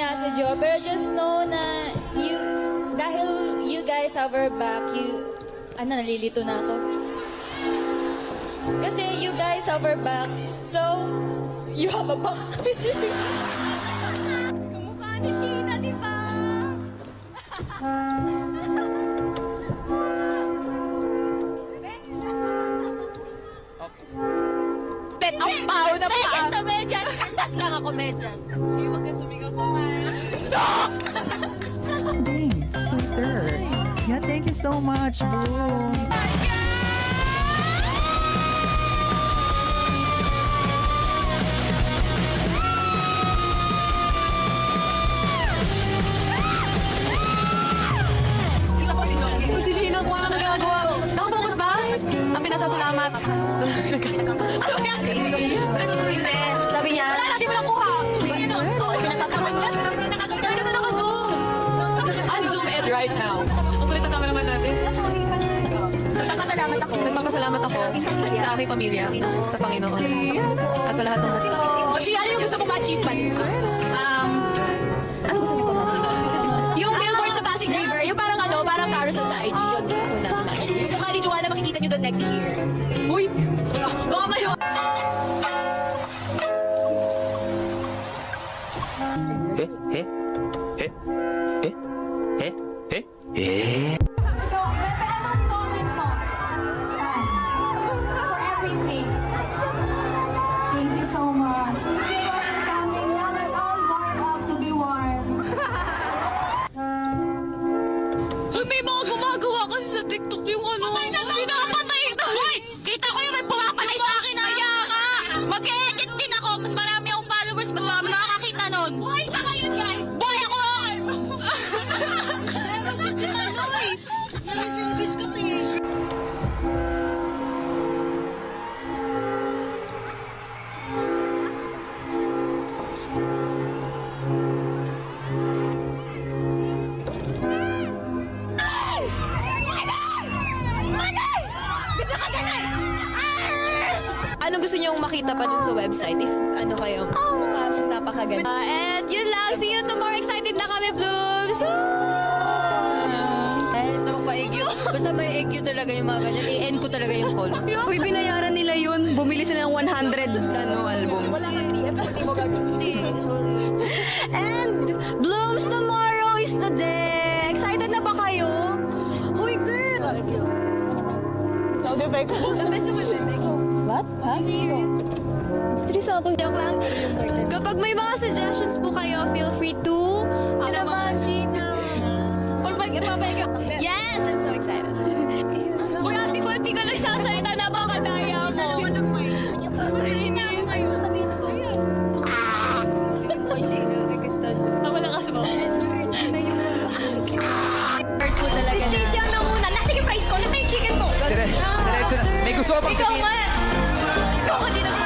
Ate Jo, pero just know na dahil you guys have our back, nalilito na ako. Kasi you guys have our back, so you have a back. Kumukha ni Sheena, di ba? Ang pao na pa! Ito, medyas! Tas lang ako, medyas. Sige, wag ka sumigaw sa mic. Thanks, super. Yeah, thank you so much, bro. Si Sheena, kung ano nagagawa. Nakafocus ba? Ang pinasasalamat. Sabi niya, wala natin mo nakuha. Pinagkakaroon niya. Kasi naka-zoom. Un-zoom it right now. Ang kulit na cameraman natin. Nagpapasalamat ako sa aking pamilya, sa Panginoon, at sa lahat ng natin. Sheena, ano yung gusto mong ma-achieve pa niya? Ano gusto niyo pa ma-achieve? Yung billboard sa Pasig River, yung parang carousel sa IG, yun gusto ko na ma-achieve. So, Kali Joanna, makikita niyo doon next year. Uy! Baka mayo! Ikaw, Bebe, anong comment mo? Saan? For everything. Thank you so much. Thank you for coming. Now let's all warm up to be warm. May mga gumagawa kasi sa TikTok yung pinapatay ito. Hoy! Kita ko yung may pumapatay sa akin. Kaya nga! Mag-edit din ako. Mas marami akong followers. Mas marami nakakakita nun. Buhay siya ngayon, guys! Buhay ako! Pero good si Manoy. Namisisbis ka to eh. Anong gusto niyong makita pa dun sa website? If ano kayo? Napakaganda. And yun lang. See you tomorrow. Excited na kami, Blooms! Basta magpa-egyo. Basta may egyo talaga yung mga ganyan. I-end ko talaga yung call. Uy, binayaran nila yun. Bumili sila ng 100 albums. Wala kang DM, hindi mo gagawin. Sorry. And Blooms, tomorrow is the day. Excited na ba kayo? Hoy, girl! Sound effect. The best of my bebek. What? Ha? Stress ako. Joke lang. Kapag may mga suggestions po kayo, feel free to... Ano naman, Sheena? Yes! I'm so excited. Kunti ka nagsasalita na baka daya mo. Walang may. Hindi na yung ngayon. Sasabihin ko. Hindi po, Sheena. Nag-stage. Wala ka sa mga. Si Stacey ang namuna. Nasa yung price ko. Nasa yung chicken ko. Diretso na. May gusto ko pang sabihin. Ako din ako.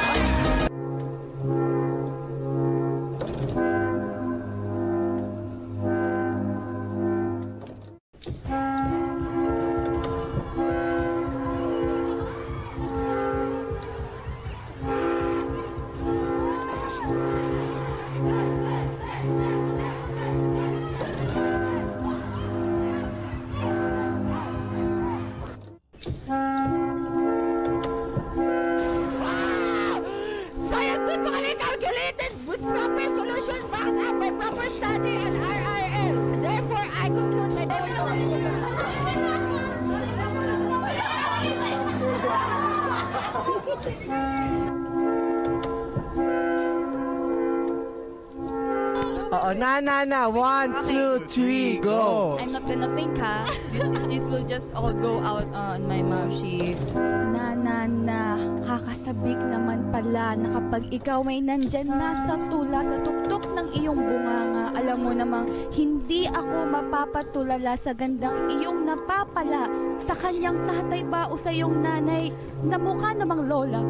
Scientifically calculated with proper solution backed up by proper study and RRL. Therefore, I conclude my Oo, na. 1, 2, 3, go! I'm not gonna think, ha? This will just all go out on my mouth. Kakasabik naman pala na kapag ikaw ay nandyan na sa tula, sa tuktok ng iyong bunganga, alam mo namang hindi ako mapapatulala sa gandang iyong napapala sa kanyang tatay ba o sa iyong nanay na mukha namang lola.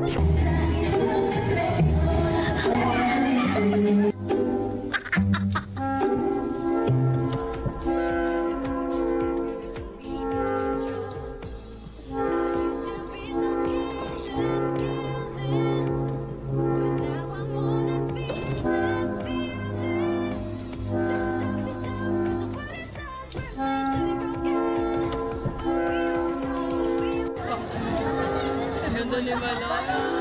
ni Malay.